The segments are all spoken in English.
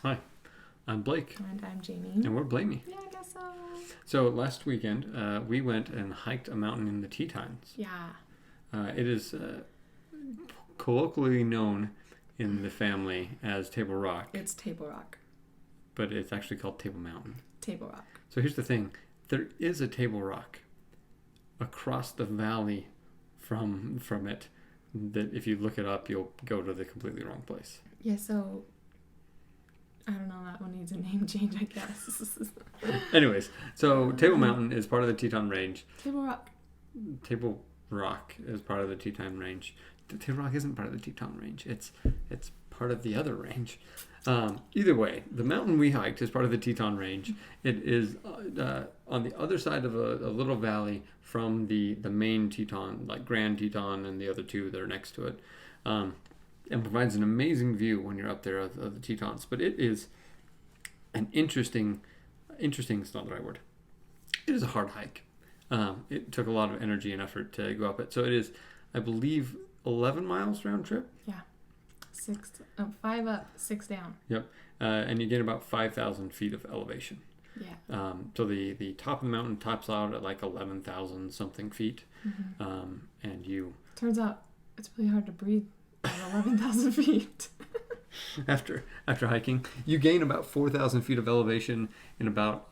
Hi, I'm Blake. And I'm Jamie. And we're Blamey. Yeah, I guess so. So last weekend, we went and hiked a mountain in the Tetons. Yeah. It is colloquially known in the family as Table Rock. It's Table Rock. But it's actually called Table Mountain. Table Rock. So here's the thing. There is a Table Rock across the valley from it that if you look it up, you'll go to the completely wrong place. Yeah, so I don't know, that one needs a name change, I guess. Anyways, so Table Mountain is part of the Teton Range. Table Rock. Table Rock is part of the Teton Range. Table Rock isn't part of the Teton Range. It's part of the other range. Either way, the mountain we hiked is part of the Teton Range. It is on the other side of a little valley from the main Teton, like Grand Teton and the other two that are next to it, and provides an amazing view when you're up there of the Tetons. But it is an interesting is not the right word. It is a hard hike. It took a lot of energy and effort to go up it. So it is, I believe, 11 miles round trip. Yeah. 5 up, 6 down. Yep. And you get about 5,000 feet of elevation. Yeah. So the top of the mountain tops out at like 11,000 something feet. Mm-hmm. And you... Turns out it's really hard to breathe at 11,000 feet. After hiking, you gain about 4,000 feet of elevation in about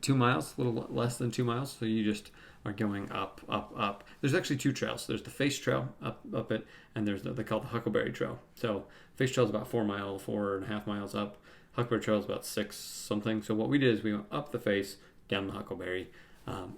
2 miles, a little less than 2 miles. So you just are going up, up, up. There's actually 2 trails. There's the Face Trail up it, and there's they call it the Huckleberry Trail. So Face Trail is about 4.5 miles up. Huckleberry Trail is about 6 something. So what we did is we went up the Face, down the Huckleberry.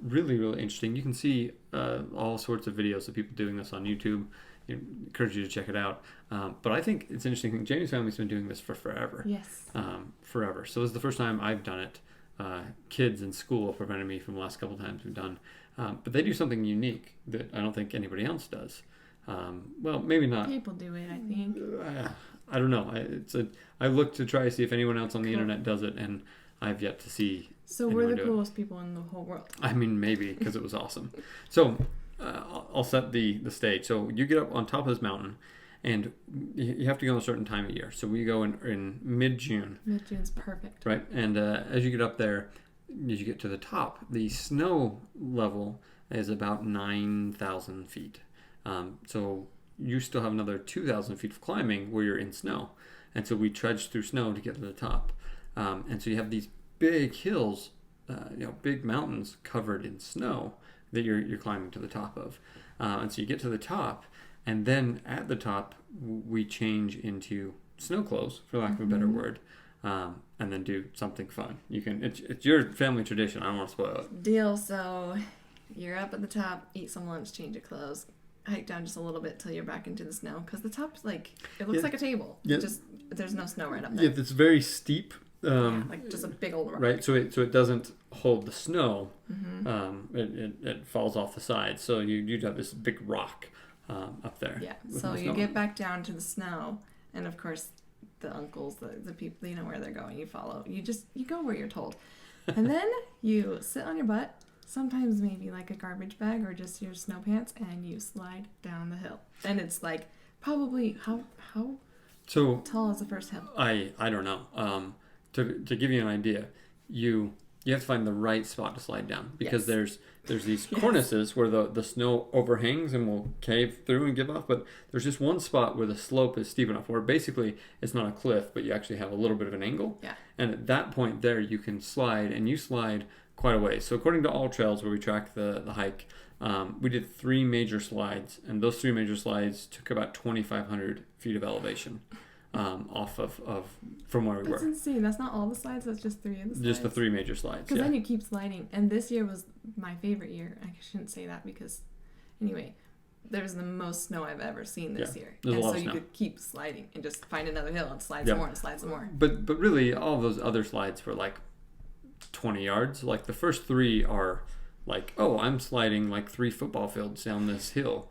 Really, really interesting. You can see all sorts of videos of people doing this on YouTube. I encourage you to check it out. But I think it's interesting. Jamie's family's been doing this for forever. Yes. Forever. So this is the first time I've done it. Kids in school prevented me from the last couple of times we've done. But they do something unique that I don't think anybody else does. Well, maybe not. People do it, I think. I don't know. I looked to try to see if anyone else on the internet does it, and I've yet to see. So we're the coolest people in the whole world. I mean, maybe, because it was awesome. So I'll set the stage. So you get up on top of this mountain, and you have to go in a certain time of year. So we go in mid-June. Mid-June's perfect. Right, and as you get up there, as you get to the top, the snow level is about 9,000 feet. So you still have another 2,000 feet of climbing where you're in snow. And so we trudged through snow to get to the top. And so you have these big hills, big mountains covered in snow that you're climbing to the top of. And so you get to the top, and then at the top, we change into snow clothes, for lack of a better word, and then do something fun. You can. It's your family tradition. I don't want to spoil it. Deal. So you're up at the top, eat some lunch, change your clothes, hike down just a little bit till you're back into the snow, because the top's like, it looks like a table. Yeah. Just there's no snow right up there. Yeah, it's very steep. Like just a big old rock. Right, so it doesn't hold the snow. Mm-hmm. It falls off the side, so you have this big rock up there. Yeah, so you get back down to the snow, and of course the uncles, the people, you know where they're going, you follow. You go where you're told. And then you sit on your butt, sometimes maybe like a garbage bag or just your snow pants, and you slide down the hill. And it's like probably how tall is the first hill? I don't know. To give you an idea, you have to find the right spot to slide down, because there's these cornices where the snow overhangs and will cave through and give off, but there's just one spot where the slope is steep enough where basically it's not a cliff, but you actually have a little bit of an angle. Yeah. And at that point there you can slide, and you slide quite a way. So according to All Trails, where we track the hike, we did 3 major slides, and those 3 major slides took about 2,500 feet of elevation. Off of from where we were. That's insane. That's not all the slides. That's just 3 of the slides. Just the 3 major slides. Because then you keep sliding. And this year was my favorite year. I shouldn't say that because, anyway, there's the most snow I've ever seen this year. There's and a lot so of you snow. could keep sliding and just find another hill and slide some more and slide some more. But really, all of those other slides were like 20 yards. Like the first 3 are like, oh, I'm sliding like 3 football fields down this hill.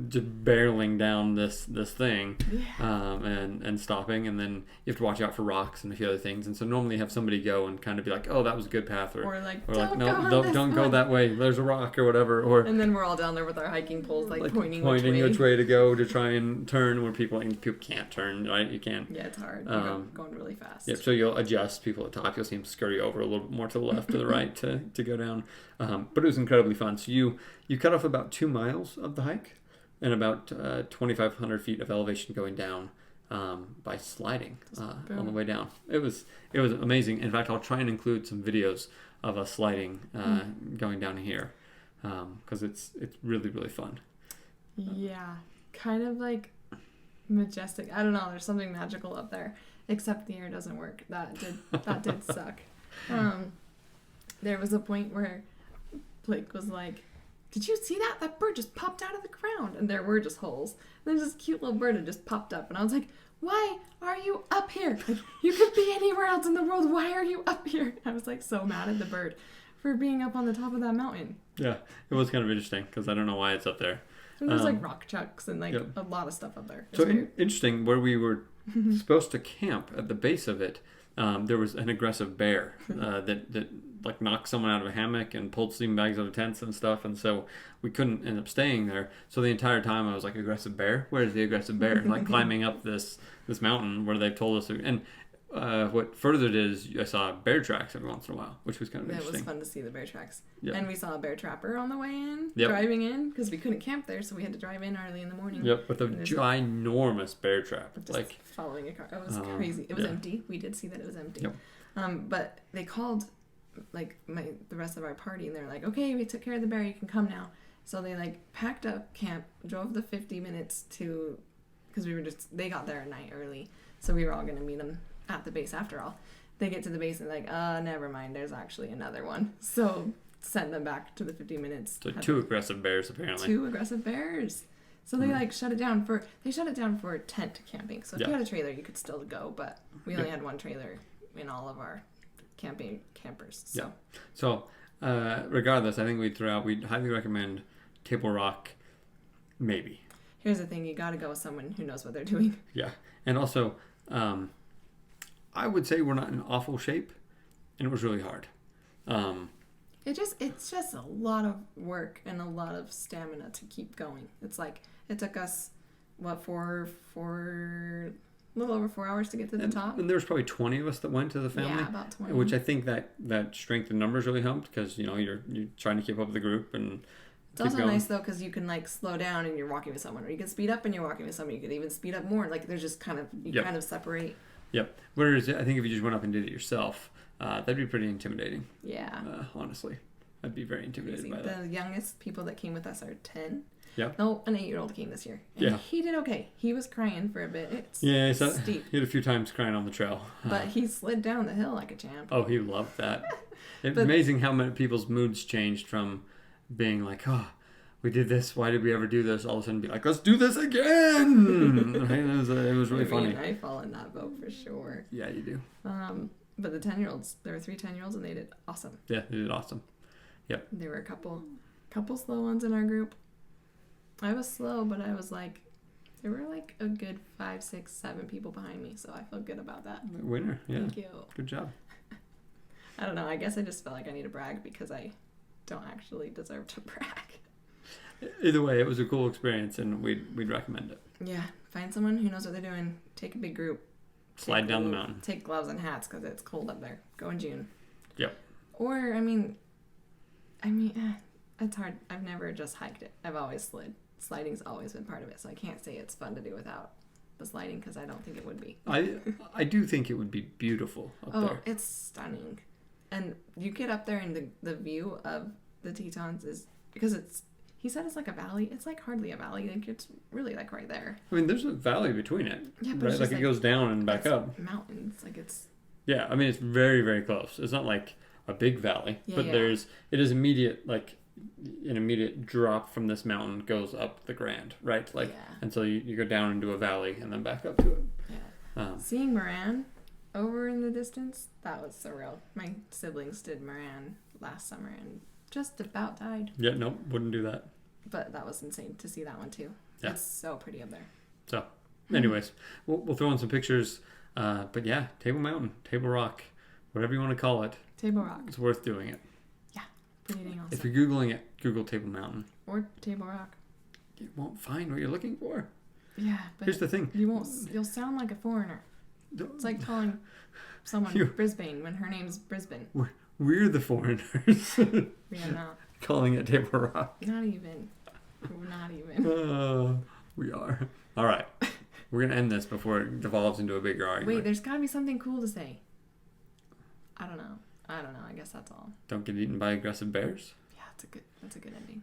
just barreling down this thing, Yeah. and stopping, and then you have to watch out for rocks and a few other things. And so normally you have somebody go and kind of be like, oh, that was a good path, Or like, or don't like, go no, on this don't go one. that way. There's a rock or whatever. Or And then we're all down there with our hiking poles, like pointing which way to go to try and turn where people can't turn, right? You can't. Yeah, it's hard. You're going really fast. Yep. So you'll adjust people at the top. You'll see them scurry over a little bit more to the left or the right to go down. But it was incredibly fun. So you cut off about 2 miles of the hike and about 2,500 feet of elevation going down by sliding on the way down. It was amazing. In fact, I'll try and include some videos of us sliding going down here because it's really, really fun. Yeah, kind of like majestic. I don't know. There's something magical up there. Except the air doesn't work. That did suck. There was a point where Blake was like, "Did you see that? That bird just popped out of the ground." And there were just holes. And there's this cute little bird that just popped up. And I was like, "Why are you up here? Like, you could be anywhere else in the world. Why are you up here?" I was like so mad at the bird for being up on the top of that mountain. Yeah, it was kind of interesting because I don't know why it's up there. And there's like rock chucks and like a lot of stuff up there. It's so weird. Interesting, where we were supposed to camp at the base of it, there was an aggressive bear that like knocked someone out of a hammock and pulled sleeping bags out of tents and stuff, and so we couldn't end up staying there. So the entire time I was like, aggressive bear? Where's the aggressive bear? Like climbing up this mountain where they've told us. And what furthered is I saw bear tracks every once in a while, which was kind of interesting. It was fun to see the bear tracks. Yep. And we saw a bear trapper on the way in, Yep. driving in, because we couldn't camp there, so we had to drive in early in the morning. Yep, with a ginormous bear trap. Just like following a car. It was crazy. It was empty. We did see that it was empty. Yep. But they called like the rest of our party, and they're like, "Okay, we took care of the bear. You can come now." So they like packed up camp, drove the 50 minutes to, because they got there a night early, so we were all gonna meet them at the base after all. They get to the base and like, never mind, there's actually another one. So send them back to the 50 minutes. So 2 aggressive bears apparently. 2 aggressive bears. So they like shut it down for tent camping. So if you had a trailer, you could still go, but we only had 1 trailer in all of our campers. So. Yeah. So regardless, I think we'd highly recommend Table Rock, maybe. Here's the thing, you got to go with someone who knows what they're doing. Yeah. And also, I would say we're not in awful shape, and it was really hard. It's just a lot of work and a lot of stamina to keep going. It's like it took us a little over 4 hours to get to the top. And there was probably 20 of us that went to the family. Yeah, about 20. Which I think that strength in numbers really helped because you're trying to keep up with the group and. It's also nice though because you can like slow down and you're walking with someone, or you can speed up and you're walking with someone. You could even speed up more. Like there's just kind of kind of separate. Yep. Whereas I think if you just went up and did it yourself, that'd be pretty intimidating. Yeah. Honestly, I'd be very intimidated by that. The youngest people that came with us are 10. Yeah. No, an 8-year-old came this year. And he did okay. He was crying for a bit. It's steep. He had a few times crying on the trail. But he slid down the hill like a champ. Oh, he loved that. It's amazing how many people's moods changed from being like, oh, we did this, why did we ever do this? All of a sudden be like, let's do this again! Right? It was really funny. I fall in that boat for sure. Yeah, you do. But the 10-year-olds, there were 3 10-year-olds and they did awesome. Yeah, they did awesome. Yep. There were a couple slow ones in our group. I was slow, but I was like, there were like a good 5, 6, 7 people behind me, so I feel good about that. Winner, yeah. Thank you. Good job. I don't know, I guess I just felt like I need to brag because I don't actually deserve to brag. Either way, it was a cool experience, and we'd recommend it. Yeah, find someone who knows what they're doing. Take a big group. Slide down the mountain. Take gloves and hats because it's cold up there. Go in June. Yep. Or, I mean, it's hard. I've never just hiked it. I've always slid. Sliding's always been part of it, so I can't say it's fun to do without the sliding because I don't think it would be. I do think it would be beautiful up there. Oh, it's stunning. And you get up there and the view of the Tetons is, because he said it's like a valley. It's like hardly a valley. Like it's really like right there. I mean, there's a valley between it. Yeah, but right? it's just it goes down and back up. Mountains. Like it's. Yeah, I mean, it's very, very close. It's not like a big valley, but it is immediate, like an immediate drop from this mountain goes up the Grand, right? Like, and so you go down into a valley and then back up to it. Yeah. Seeing Moran over in the distance, that was surreal. My siblings did Moran last summer and just about died. Yeah, nope, wouldn't do that. But that was insane to see that one too. Yeah. It's so pretty up there. So, anyways, we'll throw in some pictures. But yeah, Table Mountain, Table Rock, whatever you want to call it. Table Rock. It's worth doing it. Yeah, pretty dang awesome. If you're Googling it, Google Table Mountain. Or Table Rock. You won't find what you're looking for. Yeah, but here's the thing. You'll sound like a foreigner. It's like calling someone Brisbane when her name's Brisbane. We're the foreigners. We are not. Calling it Table Rock. Not even. We're not even. We are. All right. We're going to end this before it devolves into a bigger argument. Wait, there's got to be something cool to say. I don't know. I guess that's all. Don't get eaten by aggressive bears? Yeah, that's a good ending. Yeah.